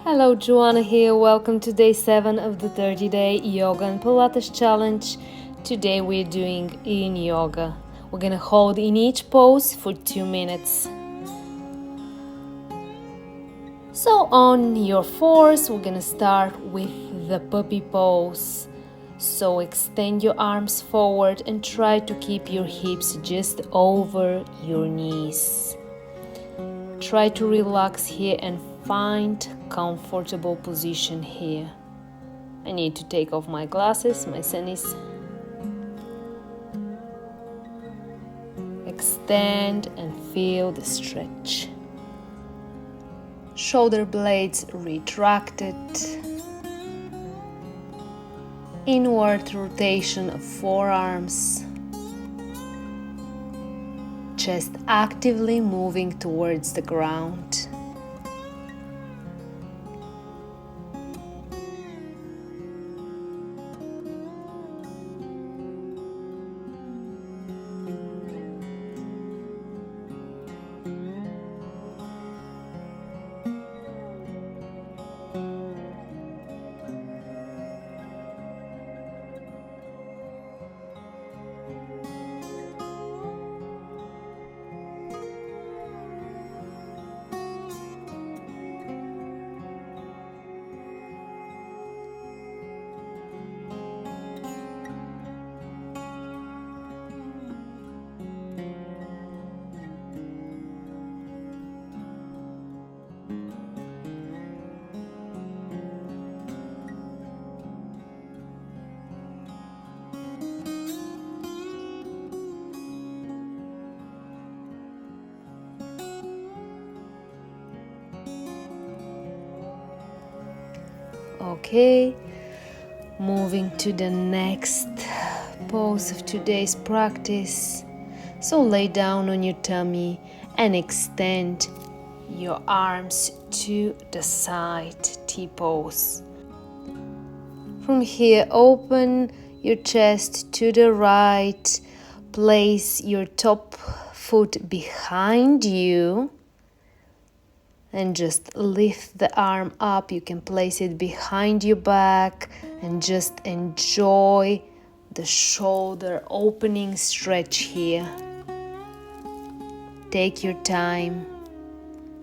Hello, Joana here. Welcome to day 7 of the 30-day yoga and Pilates challenge. Today we're doing yin yoga. We're gonna hold in each pose for 2 minutes. So on your fours, we're gonna start with the puppy pose. So extend your arms forward and try to keep your hips just over your knees. Try to relax here and find comfortable position here. I need to take off my glasses, my sunnies. Extend and feel the stretch. Shoulder blades retracted. Inward rotation of forearms. Chest actively moving towards the ground. Okay, moving to the next pose of today's practice. So lay down on your tummy and extend your arms to the side, T-pose. From here, open your chest to the right, place your top foot behind you and just lift the arm up. You can place it behind your back and just enjoy the shoulder opening stretch here. Take your time.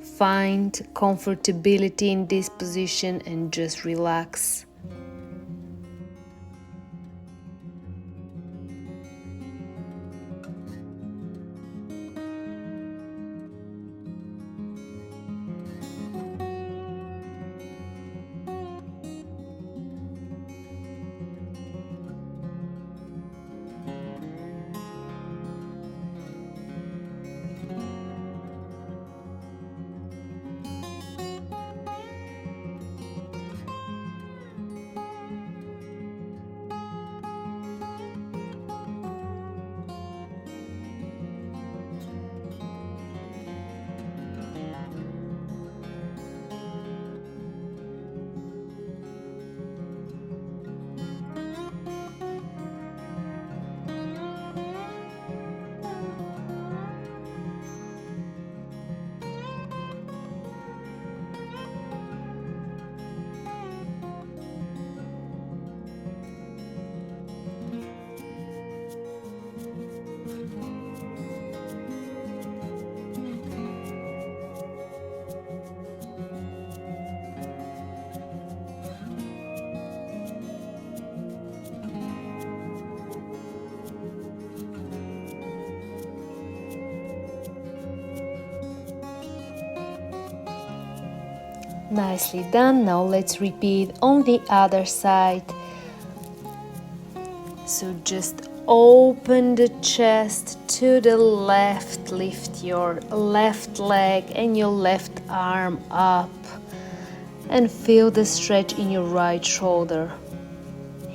Find comfortability in this position and just relax. Nicely done. Now let's repeat on the other side. So just open the chest to the left. Lift your left leg and your left arm up. And feel the stretch in your right shoulder.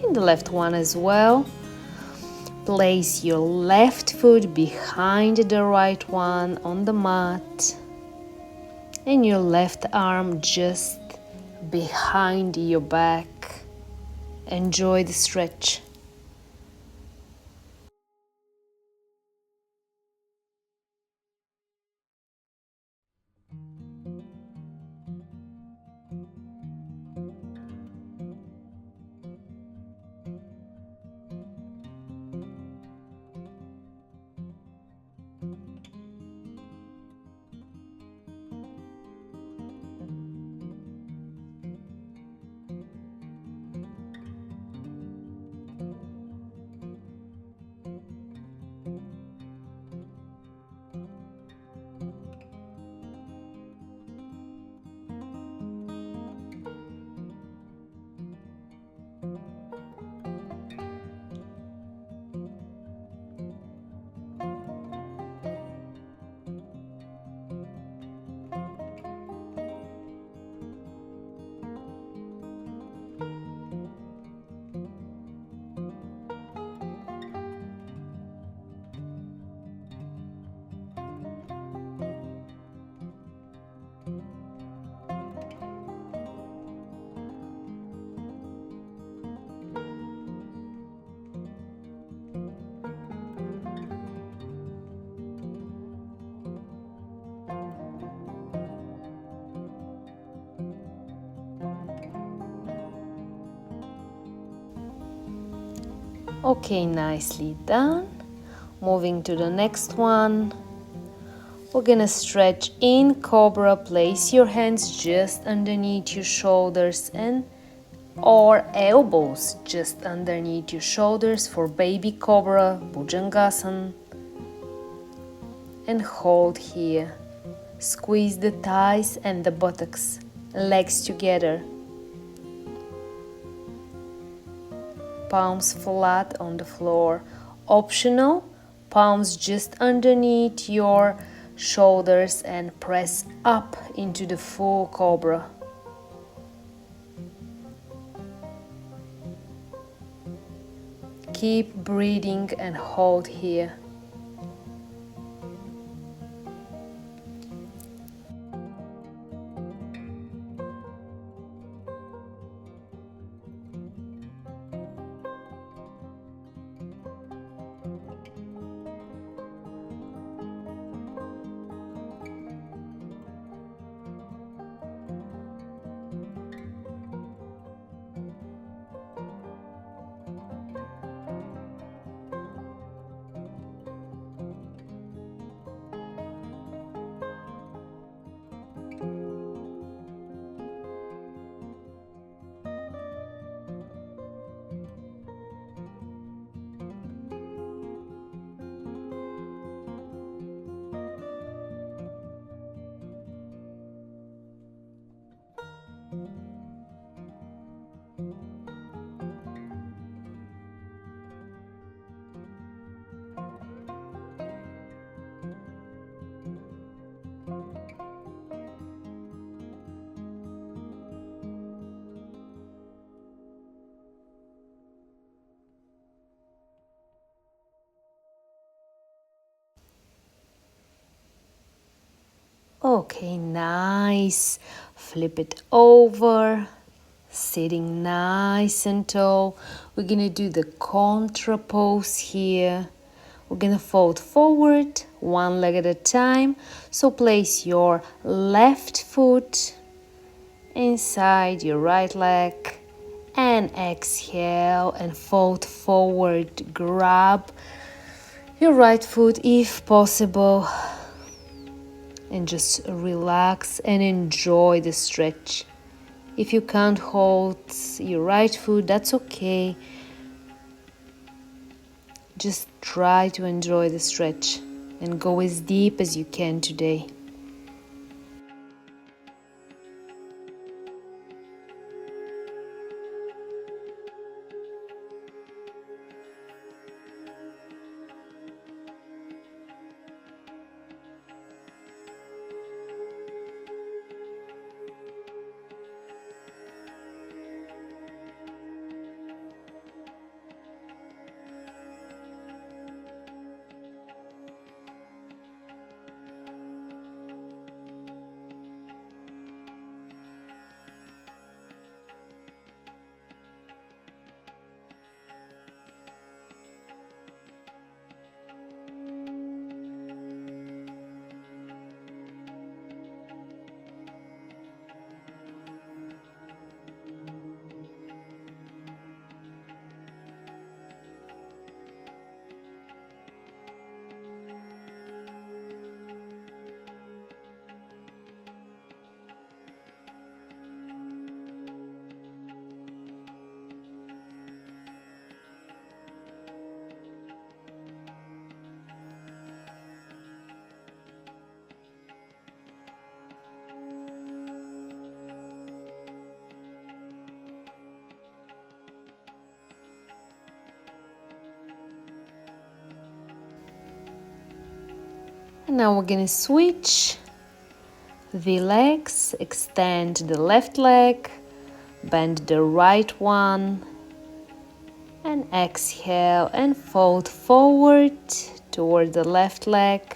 In the left one as well. Place your left foot behind the right one on the mat. And your left arm just behind your back. Enjoy the stretch. Okay, nicely done. Moving to the next one. We're gonna stretch in Cobra. Place your hands just underneath your shoulders and or elbows just underneath your shoulders for baby Cobra, Bhujangasana. And hold here. Squeeze the thighs and the buttocks, legs together. Palms flat on the floor. Optional, palms just underneath your shoulders and press up into the full Cobra. Keep breathing and hold here. Okay, nice. Flip it over. Sitting nice and tall. We're gonna do the Contra pose here. We're gonna fold forward, one leg at a time. So place your left foot inside your right leg and exhale and fold forward. Grab your right foot if possible and just relax and enjoy the stretch. If you can't hold your right foot, that's okay. Just try to enjoy the stretch and go as deep as you can today. And now we're gonna switch the legs, extend the left leg, bend the right one, and exhale and fold forward toward the left leg.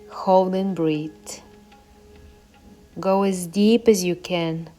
Hold and breathe. Go as deep as you can.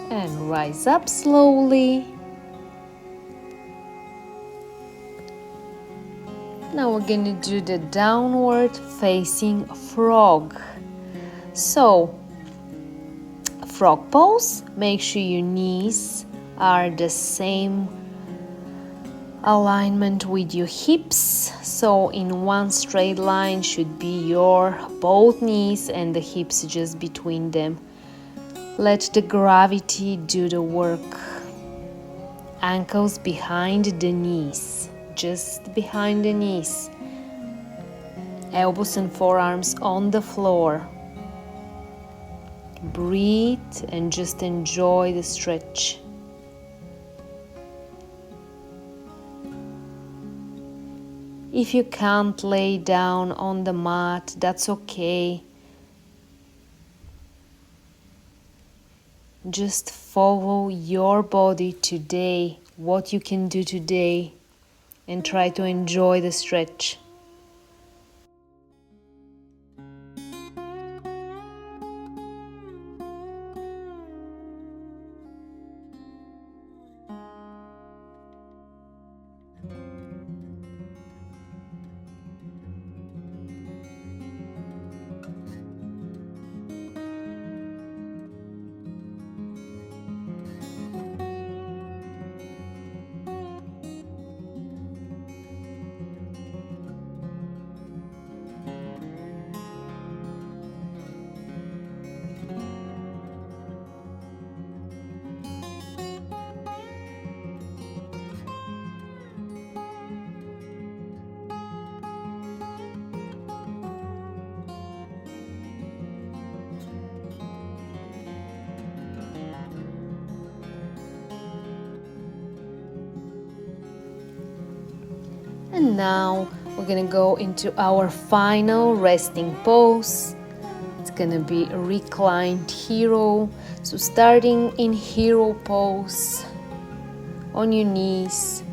And rise up slowly. Now we're going to do the downward facing frog. So, frog pose, make sure your knees are the same alignment with your hips. So in one straight line should be your both knees and the hips just between them. Let the gravity do the work. Ankles behind the knees, just behind the knees. Elbows and forearms on the floor. Breathe and just enjoy the stretch. If you can't lay down on the mat, that's okay. Just follow your body today, what you can do today, and try to enjoy the stretch. And now we're gonna go into our final resting pose. It's gonna be a Reclined Hero. So starting in Hero pose, on your knees,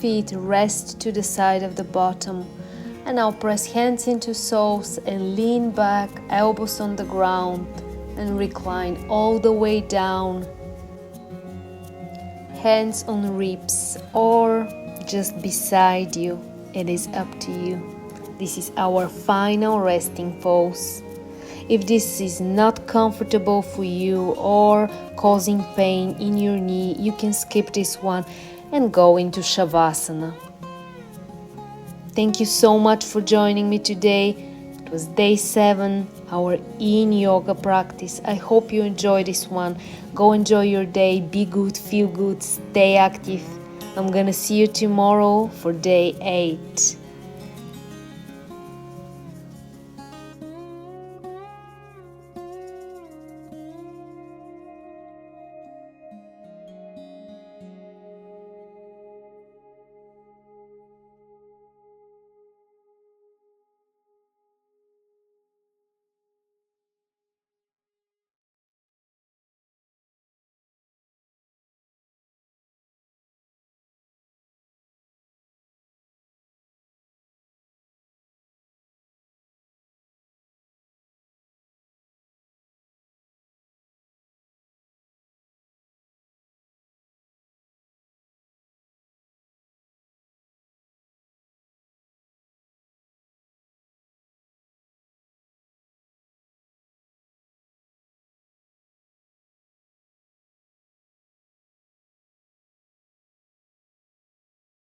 feet rest to the side of the bottom. And now press hands into soles and lean back, elbows on the ground, and recline all the way down. Hands on ribs or just beside you. It is up to you. This is our final resting pose. If this is not comfortable for you or causing pain in your knee, you can skip this one and go into Shavasana. Thank you so much for joining me today. It was day 7, our yin yoga practice. I hope you enjoyed this one. Go enjoy your day, be good, feel good, stay active. I'm gonna see you tomorrow for day 8.